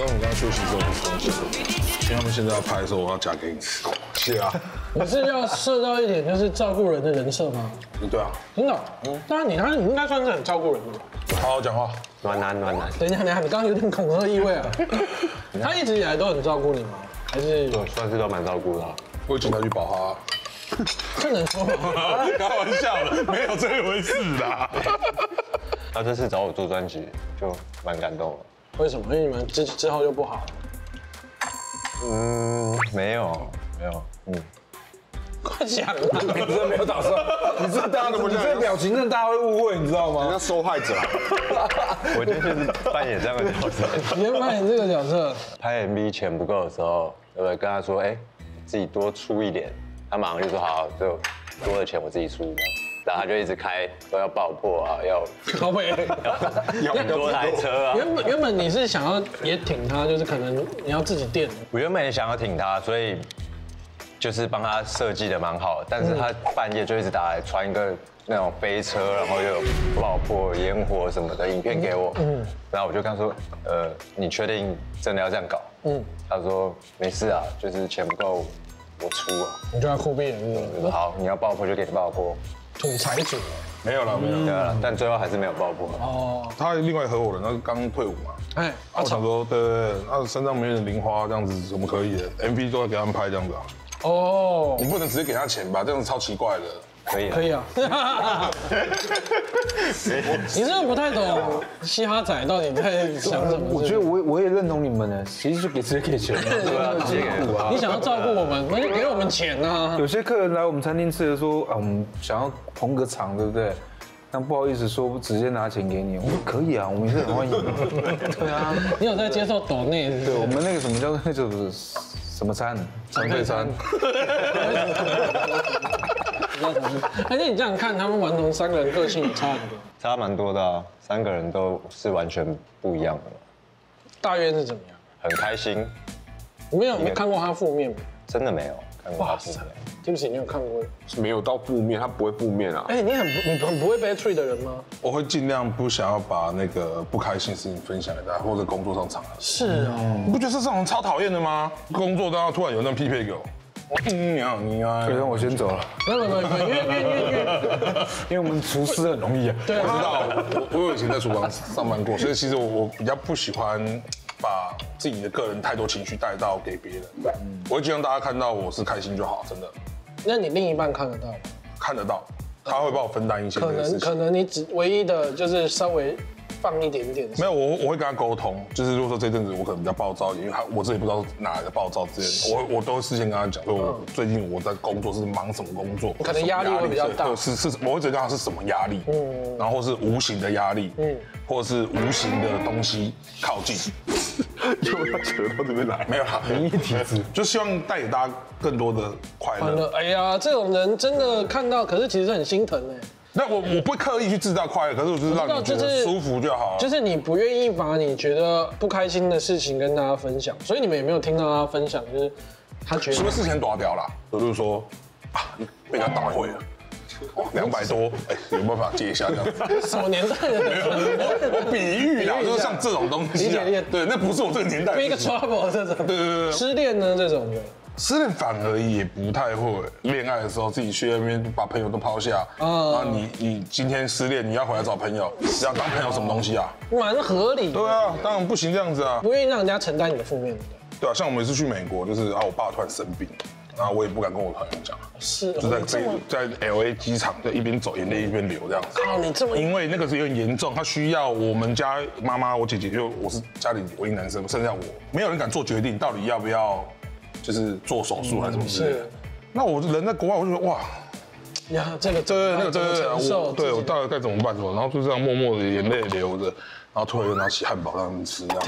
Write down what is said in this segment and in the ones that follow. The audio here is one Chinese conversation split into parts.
知道你刚刚休息之后不是东西，因为他们现在要拍的时候，我要夹给你吃。是啊，你是要设到一点就是照顾人的人设吗？对啊，真的？当然你应该算是很照顾人的吧？好好讲话。暖男。等一下，你刚刚有点恐吓意味啊。他一直以来都很照顾你吗？还是对，算是都蛮照顾的。我会请他去保他。这能说吗？开玩笑的，没有这回事啦。他这次找我做专辑，就蛮感动的。为什么？因为你们之后就不好了。没有，快讲啊！你真的没有打算，你这大家怎么？你这表情让大家会误会，你知道吗？那受害者。我今天就是扮演这样的角色。你要扮演这个角色，拍 MV 钱不够的时候，对不对？跟他说，自己多出一点，他马上就说好，就多的钱我自己出这样。然后他就一直开，都要爆破啊，要靠北。要很多台车啊。原本你是想要也挺他，就是可能你要自己垫。我原本也想要挺他，所以就是帮他设计的蛮好，但是他半夜就一直打来传一个那种飞车，然后又有爆破、烟火什么的影片给我，然后我就跟他说，你确定真的要这样搞？他说没事啊，就是钱不够我出啊。你就要酷毙人，我说好，你要爆破就给你爆破。土财主。没有了，对啊，但最后还是没有爆破。哦，他另外合伙人，他刚退伍嘛。哎，我想说，对，他身上没有零花这样子，怎么可以的 ？MV 都要给他们拍这样子啊。哦，你不能直接给他钱吧？这样子超奇怪的。可以，可以啊。你真的不太懂嘻哈仔到底在想什么？我觉得我也认同你们呢，其实就直接给钱，对啊，直接给啊。你想要照顾我们，那就给我们钱啊。有些客人来我们餐厅吃的说啊，我们想要捧个场，对不对？那不好意思说，直接拿钱给你。我说可以啊，我们也是很欢迎。对啊，你有在接受抖内？对我们那个什么叫那种什么餐？常备餐。而且你这样看，他们顽童3个人个性也差很多。差蛮多的啊，3个人都是完全不一样的。大约是怎么样？很开心，你没有看过他负面吗？真的没有看过他负面。对不起，你有看过？没有到负面，他不会负面啊。哎，你很不会 bad tree 的人吗？我会尽量不想要把那个不开心的事情分享给大家，或者工作上场合。是啊，你不觉得这种超讨厌的吗？工作当中突然有人匹配给我，你啊，可以让我先走了。没有，因为我们厨师很容易啊。对我知道，我以前在厨房上班过，所以其实我比较不喜欢把自己的个人太多情绪带到给别人。我会希望大家看到我是开心就好，真的。那你另一半看得到吗？看得到，他会帮我分担一些这个事情。可能你唯一的就是稍微放一点点。没有，我会跟他沟通，就是如果说这阵子我可能比较暴躁一点，因为我自己不知道哪来的暴躁之类的，我都会事先跟他讲，说我最近我在工作是忙什么工作，可能压力会比较大，是我会直接跟他是什么压力，然后或是无形的压力，或者是无形的东西靠近，就要扯到这边来，没有啦，灵异体质，就希望带给大家更多的快乐。哎呀，这种人真的看到，可是其实很心疼哎。那我不会刻意去制造快乐，可是我就是让你觉得舒服就好。就是你不愿意把你觉得不开心的事情跟大家分享，所以你们也没有听到他分享，就是他觉得除了事情多掉啦，我就是说啊，被他打毁了。200多，有办法借一下这样子？什么年代的人？我比喻啦，就是像这种东西啊。对，那不是我这个年代。Big trouble 这种。对。失恋呢这种的，失恋反而也不太会。恋爱的时候自己去那边把朋友都抛下，啊，你今天失恋，你要回来找朋友，要当朋友什么东西啊？蛮合理。对啊，当然不行这样子啊。不愿意让人家承担你的负面的。对啊，像我们一次去美国，就是我爸突然生病。然后我也不敢跟我朋友讲，是就在 LA 机场就一边走眼泪一边流这样子。靠，你这么因为那个是有点严重，他需要我们家妈妈、我姐姐，就我是家里唯一男生，剩下我，没有人敢做决定，到底要不要就是做手术还是什么之类的。那我人在国外，我就觉得哇，呀，这个对我到底该怎么办？然后就这样默默的眼泪流着。然后突然又拿起汉堡让他们吃，这样，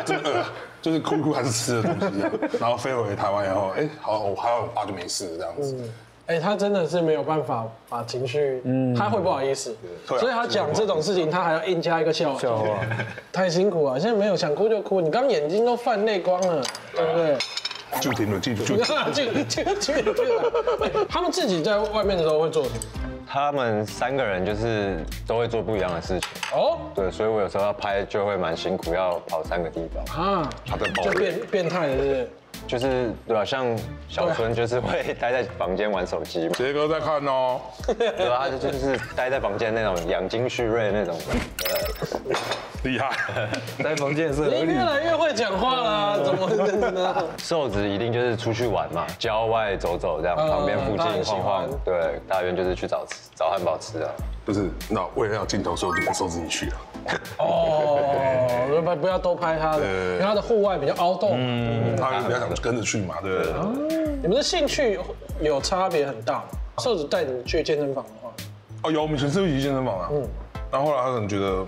真的饿，就是哭还是吃的东西这样。然后飞回台湾以后，好，我还有我爸就没事这样子。他真的是没有办法把情绪，他会不好意思，所以他讲这种事情，他还要硬加一个笑话，太辛苦了。现在没有想哭就哭，你刚眼睛都泛泪光了，对不对？就停了，记住。他们自己在外面的时候会做什么？他们3个人就是都会做不一样的事情。哦，对，所以我有时候要拍就会蛮辛苦，要跑3个地方。啊，他在包就变态了，是不是？就是对吧？像小春就是会待在房间玩手机嘛。杰哥在看哦。对啊，他就是待在房间那种养精蓄锐那种。厉害，在房间也是合理。你越来越会讲话啦，怎么会这样呢？瘦子一定就是出去玩嘛，郊外走走这样，旁边附近晃晃。对，大渊就是去找汉堡吃啊。不是，那为了要镜头，所以我就不收自己去了。哦，不要多拍他的，因为他的户外比较凹洞。他比较想跟着去嘛，对不对？你们的兴趣有差别很大吗？瘦子带你去健身房的话，哦，有，我们以前是会去健身房啊。然后后来他可能觉得，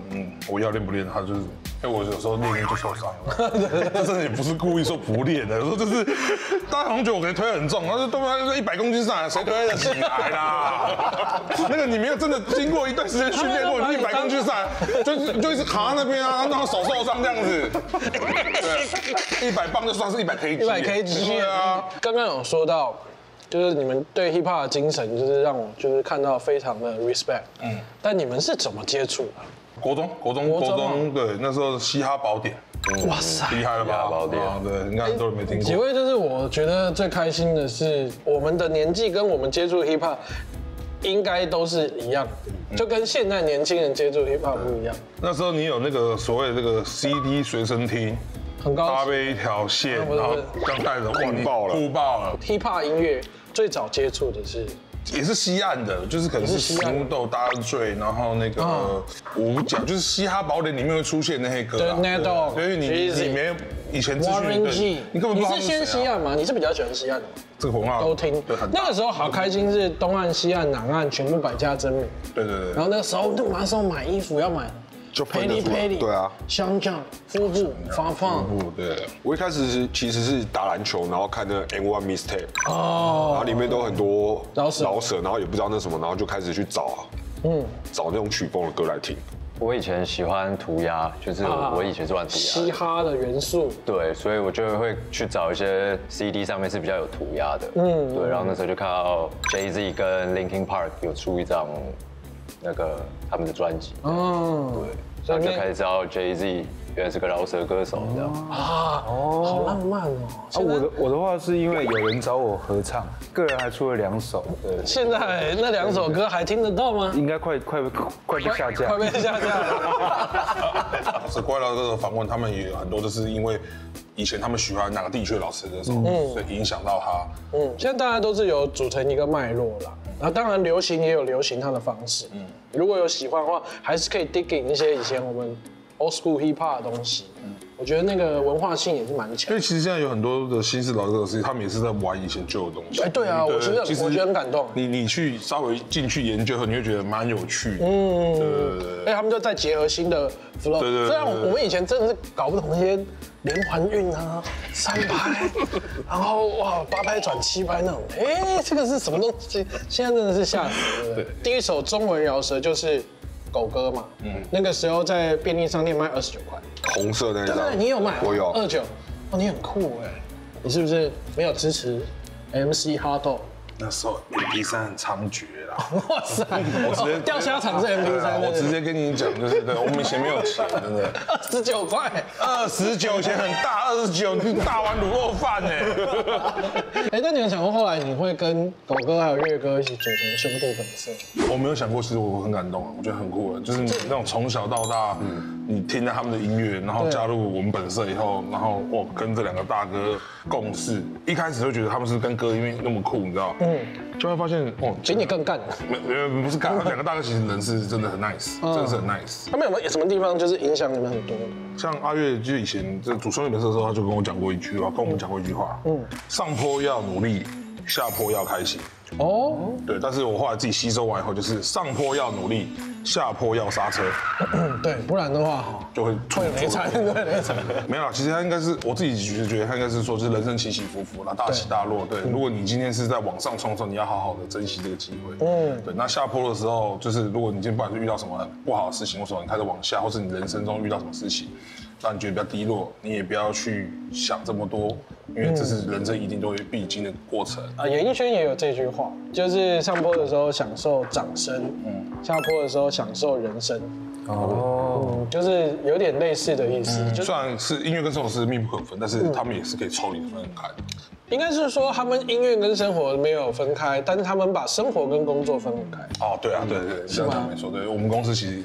我要练不练，他就是，我有时候练就受伤了。这真的也不是故意说不练的，有时候就是大家好像觉得我可能推很重，然后就他就100公斤上来，谁推得起来啦？那个你没有真的经过一段时间训练过，你100公斤上来，就一直卡在那边啊，然后手受伤这样子。对，100磅就算是100 kg。100 kg。对啊。刚刚有说到。就是你们对 hip hop 的精神，就是让我就是看到非常的 respect。但你们是怎么接触的？国中，对，那时候嘻哈宝典。哇塞，厉害了吧？宝典，对，应该很多人没听过。几位就是我觉得最开心的是，我们的年纪跟我们接触 hip hop 应该都是一样的，就跟现在年轻人接触 hip hop 不一样。那时候你有那个所谓的这个 CD 随身听。很高，搭配一条线，然后这样带着，哇，你酷爆了。hip hop 音乐最早接触的是，也是西岸的，就是可能是Snoop Dogg、Dr. Dre，然后那个五角，就是嘻哈宝典里面会出现那些歌。对 ，Nate Dogg，所以你没以前资讯，你根本不知道。你是先西岸吗？你是比较喜欢西岸的吗？这个文化都听。那个时候好开心，是东岸、西岸、南岸全部百家争鸣。对。然后那个时候那时候买衣服要买。就霹雳，对啊，香酱、夫妇、发胖，对。我一开始其实是打篮球，然后看那个 N1 Mixtape，然后里面都很多饶舌，然后也不知道那什么，然后就开始去找那种曲风的歌来听。我以前喜欢涂鸦，就是我以前是玩涂鸦，嘻哈的元素，对，所以我就会去找一些 CD 上面是比较有涂鸦的，对，然后那时候就看到 Jay-Z 跟 Linkin Park 有出一张。那个他们的专辑，对，然后就开始知道 Jay-Z 原来是个饶舌歌手，这样好浪漫哦。我的话是因为有人找我合唱，个人还出了2首。对，现在那2首歌还听得到吗？应该快被下架，快被下架了。是怪老歌手访问，他们也有很多，就是因为以前他们喜欢哪个地区的老师歌手，所以影响到他。现在大家都是有组成一个脉络啦。然后当然流行也有流行它的方式，如果有喜欢的话，还是可以 dig in 一些以前我们 old school hip hop 的东西。我觉得那个文化性也是蛮强。因为其实现在有很多的新式老歌手，他们也是在玩以前旧的东西。对啊，我觉得很感动。你去稍微进去研究后，你会觉得蛮有趣的。对。他们就在结合新的 flow。对。虽然我们以前真的是搞不懂那些连环韵啊、3拍，然后哇8拍转7拍那种，这个是什么东西？现在真的是吓死了。第一首中文饶舌就是狗哥嘛，那个时候在便利商店卖29块，红色那一张，对，你有买？我有29，你很酷哎，你是不是没有支持 MC Hotdog？那时候 MP3 很猖獗啦，哇塞！我直接钓虾场是 MP3，我直接跟你讲，就是对，我们以前没有钱，真的。29块，29钱很大，29你大碗卤肉饭哎。那你有想过后来你会跟狗哥还有月哥一起组成兄弟粉色？我没有想过，其实我很感动，我觉得很酷，就是你那种从小到大，你听着他们的音乐，然后加入我们本色以后，然后我跟这2个大哥共事，一开始就觉得他们是跟歌音乐那么酷，你知道？就会发现比你更干。不是干，2个大哥其实人是真的很 nice，真的是很 nice。他们有没有什么地方就是影响你们很多？像阿月就以前在组兄弟本色的时候，他就跟我讲过一句话，跟我们讲过一句话，上坡要努力，下坡要开心。对，但是我后来自己吸收完以后，就是上坡要努力，下坡要刹车。对，不然的话就会雷惨，对雷惨。没有啦，其实他应该是我自己觉得他应该是说，就是人生起起伏伏啦，大起大落。对，如果你今天是在往上冲的时候，你要好好的珍惜这个机会。对，那下坡的时候，就是如果你今天不管是遇到什么不好的事情，或者你开始往下，或是你人生中遇到什么事情，让你觉得比较低落，你也不要去想这么多，因为这是人生一定都会必经的过程。演艺圈也有这句话，就是上坡的时候享受掌声，下坡的时候享受人生。就是有点类似的意思。虽然是音乐跟生活是密不可分，但是他们也是可以抽离分开的。应该是说他们音乐跟生活没有分开，但是他们把生活跟工作分开。哦，对啊，对，这样讲没错。对，我们公司其实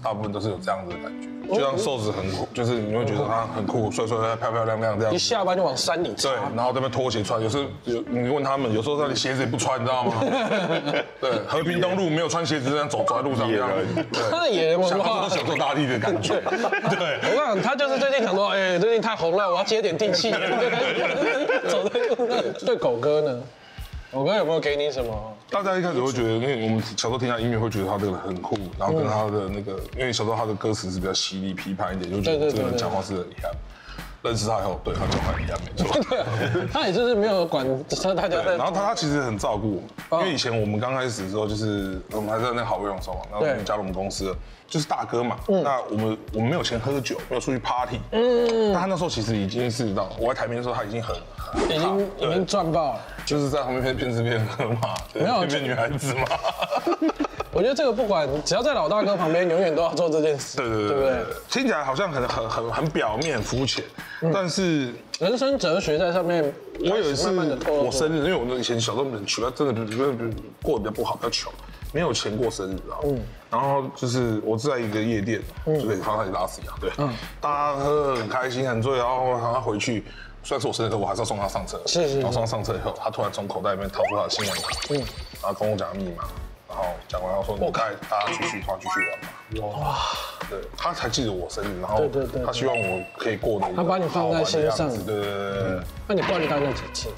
大部分都是有这样子的感觉。就像瘦子很酷，就是你会觉得他很酷，帅帅、漂漂亮亮这样。一下班就往山里插。对，然后这边拖鞋穿，有时候你问他们，有时候他的鞋子也不穿，你知道吗？对，和平东路没有穿鞋子这样走在路上这样。他的野人文化，享受大地的感觉。对，我想他就是最近想说，最近太红了，我要接点地气。走在路上。对狗哥呢？狗哥有没有给你什么？大家一开始会觉得，因为我们小时候听他音乐会觉得他这个很酷，然后跟他的那个，因为小时候他的歌词是比较犀利、批判一点，就觉得这个人讲话是很厉害。认识他以后，对他讲话很厉害，没错。他也就是没有管大家在。然后他其实很照顾我们，因为以前我们刚开始的时候，就是我们还在那好威龙时候嘛，然后我们加入我们公司，就是大哥嘛。那我们没有钱喝酒，没有出去 party。但他那时候其实已经是到我在台面的时候，他已经已经赚爆了。就是在旁边骗吃骗喝嘛，没有骗女孩子嘛。我觉得这个不管，只要在老大哥旁边，永远都要做这件事。对不对？听起来好像很表面、肤浅，但是人生哲学在上面。我有一次我生日，因为我以前小时候很穷，真的过得比较不好，比较穷，没有钱过生日啊。然后就是我是在一个夜店，就可以看到他拉死羊，对，大家喝很开心很醉，然后他回去。虽然是我生日，我还是要送他上车。然后送他上车以后，他突然从口袋里面掏出他的信用卡，然后跟我讲密码，然后讲完后说：“我带大家继续玩嘛。”哇！对，他才记得我生日，然后他希望我可以过得他把你放在心上。对。那你灌单了几次？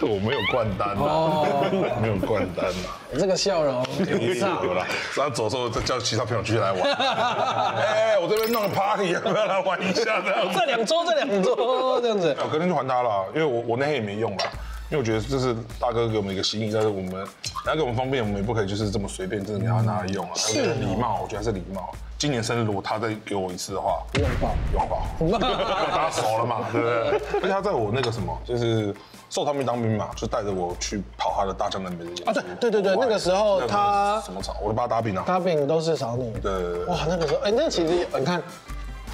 我没有灌单啦，没有灌单啦。这个笑容有啦，他走的时候再叫其他朋友继续来玩。我这边弄个 party， 要不要来玩一下？这样。这两桌这样子。我隔天就还他了，因为我那天也没用啦。因为我觉得这是大哥给我们一个心意，但是我们要给我们方便，我们也不可以就是这么随便，真的给他拿来用啊。是礼貌，我觉得是礼貌。今年生日如果他再给我一次的话，拥抱，大家熟了嘛，对不对？而且他在我那个什么，就是受他们当兵嘛，就带着我去跑他的大江南北的演出。对，那个时候他什么场，我都帮他打饼啊，打饼都是找你。对。哇，那个时候，那其实你看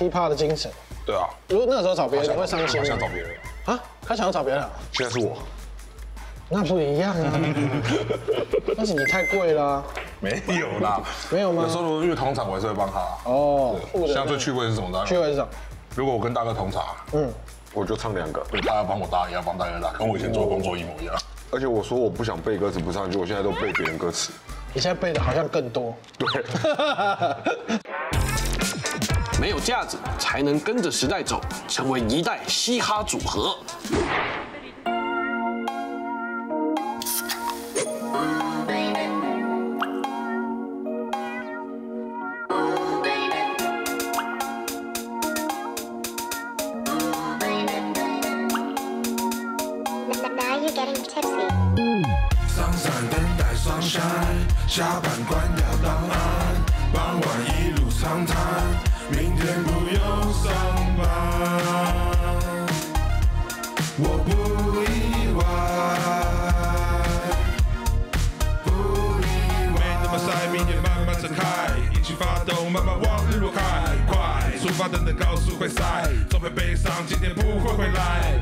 hiphop 的精神。对啊。如果那个时候找别人，你会伤心吗？他想找别人啊？他想要找别人？现在是我。那不一样啊，但是你太贵了。没有啦，没有吗？有时候因为同场我还是会帮他。哦，像最趣味是什么呢？趣味是什么？如果我跟大哥同场，我就唱2个，对，大家帮我搭，也要帮大哥搭，跟我以前做工作一模一样。而且我说我不想背歌词不上去，我现在都背别人歌词。你现在背的好像更多。对。没有架子，才能跟着时代走，成为一代嘻哈组合。下班关掉档案，傍晚一路长谈，明天不用上班，我不意外，不意外。没那么晒，明天慢慢睁开，引擎发动，慢慢往日落开，快，出发等等高速会塞，总会悲伤，今天不会回来。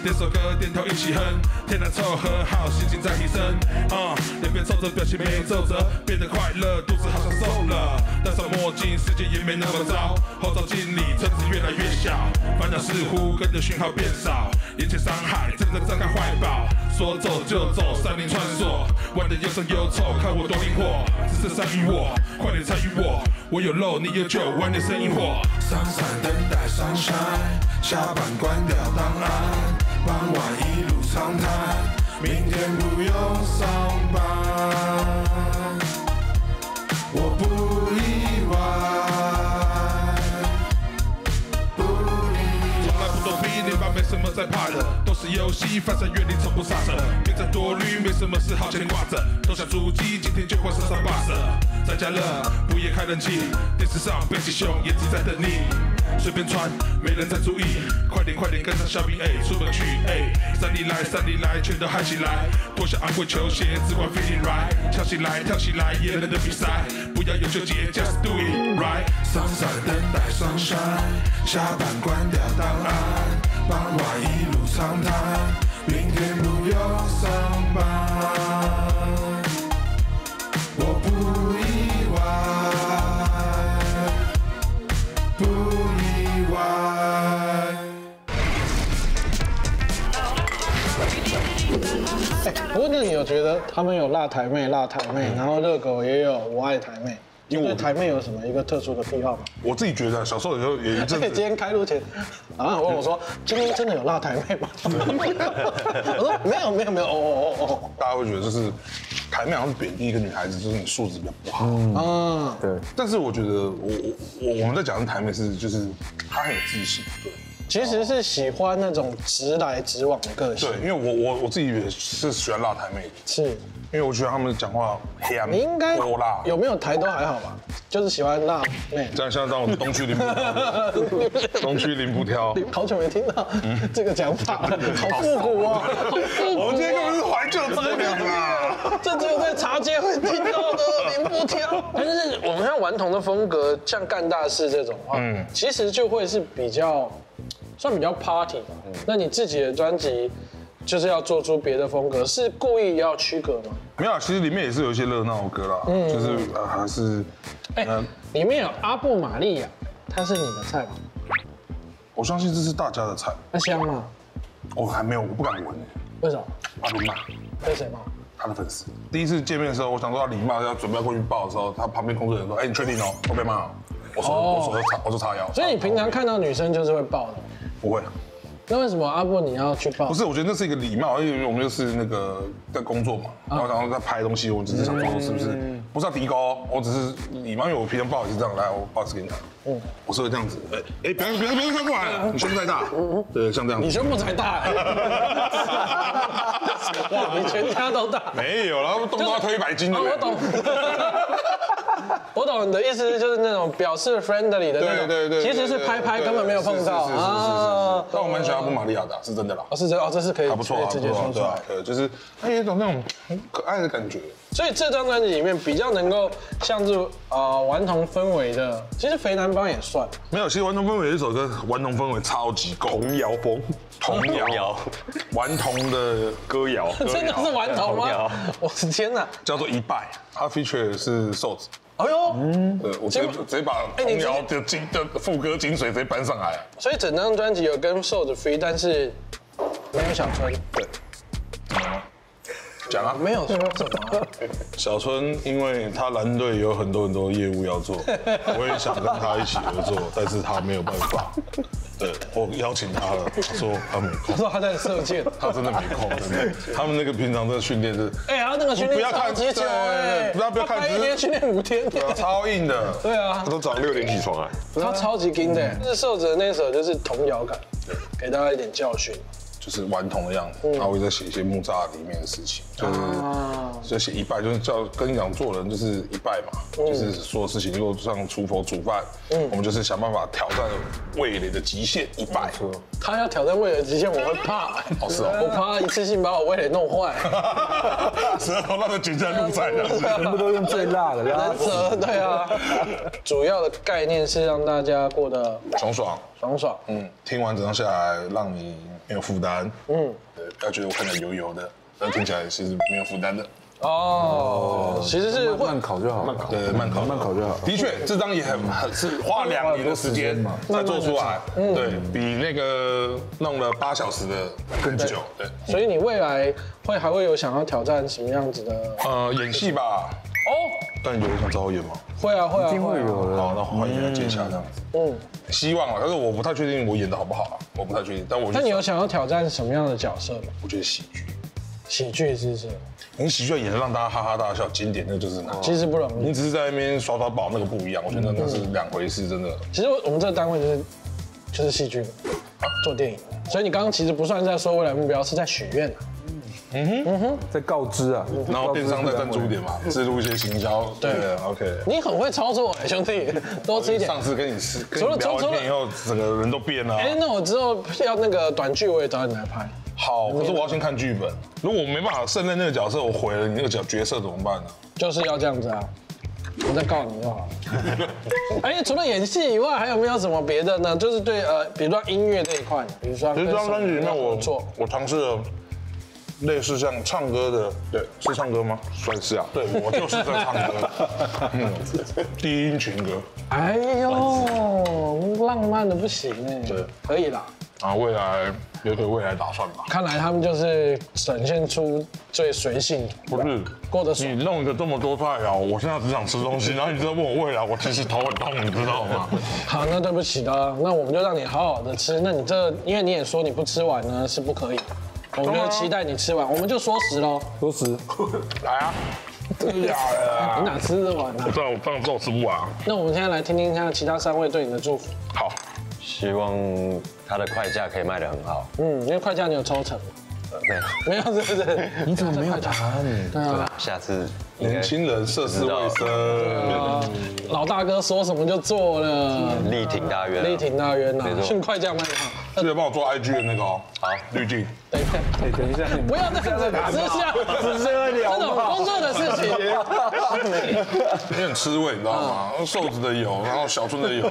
点首歌，点头一起哼，天南凑合，好心情在提升。两边凑着，表情没皱褶，变得快乐，肚子好像瘦了。戴上墨镜，世界也没那么糟。后照镜里，车子越来越小，烦恼似乎跟着讯号变少。眼前山海，真的张开怀抱，说走就走，山林穿梭，玩的又深又臭，看我多灵活，只剩3与我，快点参与我。我有肉，你有酒，玩点生意火。上山等待sunshine，下班关掉档案，傍晚一路长谈，明天不用上班，我不意外，不意外。从来不懂比你吧，没什么在怕。怕的，都是游戏，翻山越岭从不刹车，别再多虑，没什么事好牵挂着，都想出击，今天就换上上把手，在家乐不夜开冷气，电视上背起胸，眼睛在等你，随便穿，没人在注意，快点跟上小兵，出门去，山里来，全都嗨起来，脱下昂贵球鞋，只管 feeling right， 跳起来，野人的比赛，不要有纠结 ，just do it right， 上山等待上山，下班关掉档案，傍晚一路长谈，明天不用上班，我不意外，不意外。不过那你有觉得他们有辣台妹，然后热狗也有我爱台妹，你对台妹有什么一个特殊的癖好吗？我自己觉得小时候有一阵子，今天开录前，问我说今天真的有辣台妹吗？我说没有，哦。大家会觉得就是台妹好像是贬低一个女孩子，就是你素质比较不好。对。但是我觉得我们在讲的台妹是就是她很有自信，对。其实是喜欢那种直来直往的个性。对，因为我自己也是喜欢辣台妹的，是因为我觉得他们讲话香，你应该多辣，有没有台都还好吧？就是喜欢辣妹。像这种东区零不挑，东区零不挑，好久没听到这个讲法了，好复古哦，好复古。我今天根本是怀旧之恋啦，这只有在茶街会听到的零不挑。但是我们像顽童的风格，像干大事这种话，其实就会是比较。算比较 party 嘛，那你自己的专辑就是要做出别的风格，是故意要区隔吗？没有，其实里面也是有一些热闹的歌啦，就是还是，里面有阿布玛利亚，她是你的菜吗？我相信这是大家的菜。那香吗？我还没有，我不敢闻。为什么？怕被骂。被谁骂？他的粉丝。第一次见面的时候，我想说要礼貌，要准备过去抱的时候，他旁边工作人员说：“你确定哦？会被骂。”我说叉腰。所以你平常看到女生就是会抱的？不会。那为什么阿布你要去抱？不是，我觉得那是一个礼貌，因为我们就是那个在工作嘛，然后在拍东西，我只是想说是不是要提高，我只是礼貌，因为我平常抱也是这样，来我抱一次给你看，我是会这样子，不要看过来，你胸部太大，对，像这样子，你胸部才大，哇，你全家都大，没有，然后动不动要推100斤的，我懂。我懂你的意思，就是那种表示 friendly 的那种，对，其实是拍根本没有碰到啊。但我蛮喜欢阿布玛利亚的，是真的啦。是真的，这是可以，还不错，直接说出来。对，就是它有一种那种很可爱的感觉。所以这张专辑里面比较能够像是顽童氛围的，其实肥男帮也算。没有，其实顽童氛围有一首歌，顽童氛围超级够。童谣风，童谣，顽童的歌谣，真的是顽童吗？我的天哪！叫做一拜，他 feature 是瘦子。哎呦，对我直接把童谣的副歌精髓直接搬上来。所以整张专辑有跟瘦子 free， 但是没有小春。对，讲啊，没有说什么。小春因为他蓝队有很多业务要做，我也想跟他一起合作，但是他没有办法。对，我邀请他了，他说他没空。他说他在射箭，他真的没空，真的。他们那个平常的训练是，他那个训练超级久不要看，一天训练5天，超硬的。对啊，他都早上6点起床啊，他超级硬的。就是瘦子的那首就是童谣感，给大家一点教训。就是顽童的样子，他会在写一些木栅里面的事情，就写一拜，就是叫跟你讲做人就是一拜嘛，就是所有事情，如果像厨佛煮饭，我们就是想办法挑战味蕾的极限一拜。他要挑战味蕾的极限，我会怕。是哦，我怕一次性把我味蕾弄坏。舌头让它卷在路上，全部都用最辣的，人蛇，对啊。主要的概念是让大家过得爽。听完整张下来，让你没有负担。对，不要觉得我看起来油油的，但听起来其实没有负担的。其实是慢烤就好，对，慢烤就好。的确，这张也很是花了2年的时间才做出来，对比那个弄了8小时的更久。对，所以你未来还会有想要挑战什么样子的？演戏吧。但有人想找我演吗？会啊，一定会有的。好，那欢迎来接洽这样子。希望啊，但是我不太确定我演的好不好啊，我不太确定。那你有想要挑战什么样的角色吗？我觉得喜剧。喜剧是不是？你喜剧要演得让大家哈哈大笑，经典那就是难。其实不容易。你只是在那边耍宝，那个不一样。我觉得那是2回事，真的。其实我们这个单位就是戏剧。做电影。所以你刚刚其实不算是在说未来目标，是在许愿在告知啊，然后电商再赞助一点嘛，植入一些行销。对 ，OK。你很会操作哎，兄弟，多吃一点。上次跟你聊完天以后，整个人都变了。哎，那我之后要那个短剧，我也找你来拍。好，可是我要先看剧本。如果我没办法胜任那个角色，我毁了你那个角色怎么办呢？就是要这样子啊。我再告你就好了。哎，除了演戏以外，还有没有什么别的呢？就是对比如说音乐这一块，比如说其实这张专辑里面我尝试了类似像唱歌的，对，是唱歌吗？算是啊。对，我就是在唱歌，低音群歌。哎呦，浪漫的不行哎。对，可以啦。啊，未来有个未来打算吧。看来他们就是展现出最随性，不是过得爽。你弄一个这么多菜啊，我现在只想吃东西，然后你在问我未来，我其实头很痛，你知道吗？好，那对不起的，那我们就让你好好的吃。那你这，因为你也说你不吃完呢是不可以，我们就期待你吃完，我们就说食喽，说实，来啊！真的假的？你哪吃得完啊？我当然知道我吃不完啊。那我们现在来听听看其他3位对你的祝福。好，希望它的快价可以卖得很好。因为快价你有抽成吗？没有，是不是？你怎么没有答案？对啊，下次年轻人涉世未深，老大哥说什么就做了，力挺大约，力挺大约呐，趁快价卖得好。记得帮我做 IG 的那个哦。好，滤镜。等一下，等一下，不要这样子私下，这种工作的事情，你很吃味，你知道吗？瘦子的有，然后小春的有，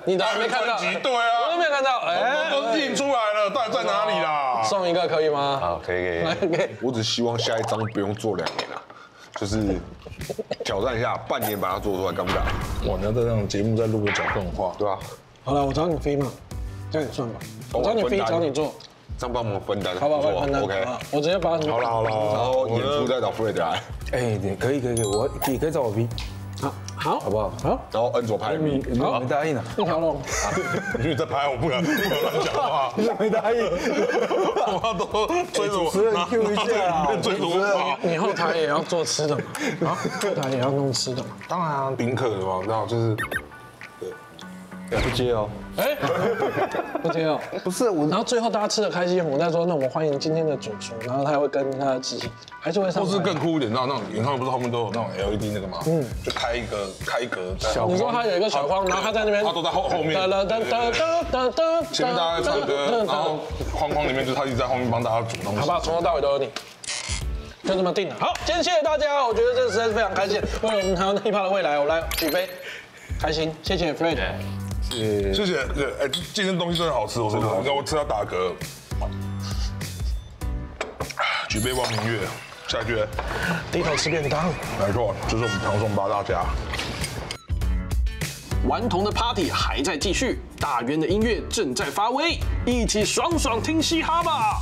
你都还没看到？对啊，我都没有看到，哎，都印出来了，到底在哪里啦？送一个可以吗？好，可以。来，我只希望下一张不用做2年啊，就是挑战一下，半年把它做出来，敢不敢？哇，你要在这种节目再录个讲动画，对吧？好了，我找你飞嘛，这样也算吧。我找你飞，找你做，这样帮我们分担，好不好？分担 OK。我直接把你好了，然后演出再找 Fred 来，哎，可以，我也可以找我 P，好不好？好，然后恩佐拍 V，好，没答应啊，一条龙。你在拍，我不敢乱讲话，没答应，我要都追着我，主持人 Q 一下啊，追着我跑。你后台也要做吃的嘛？后台也要弄吃的嘛？当然啊，宾客的嘛，然后就是不接哦，哎，不接哦，不是我，然后最后大家吃的开心，我再说，那我们欢迎今天的主厨，然后他会跟他自己，还是会上台，或是更酷一点，那种演唱会不是后面都有那种 LED 那个吗？就开一格小，你说他有一个小框，然后他在那边，他都在后面，前面大家在唱歌，然后框里面就是他一直在后面帮大家煮东西，好吧，从头到尾都有你。就这么定了。好，今天谢谢大家，我觉得这实在是非常开心。为了我们台湾hiphop的未来，我来举杯，开心。谢谢 Fred。谢谢。哎，今天东西真的好吃，我说你看我吃到打嗝。举杯望明月，下一句。低头吃便当。没错，这是我们唐宋八大家。顽童的 party 还在继续，大渊的音乐正在发威，一起爽爽听嘻哈吧！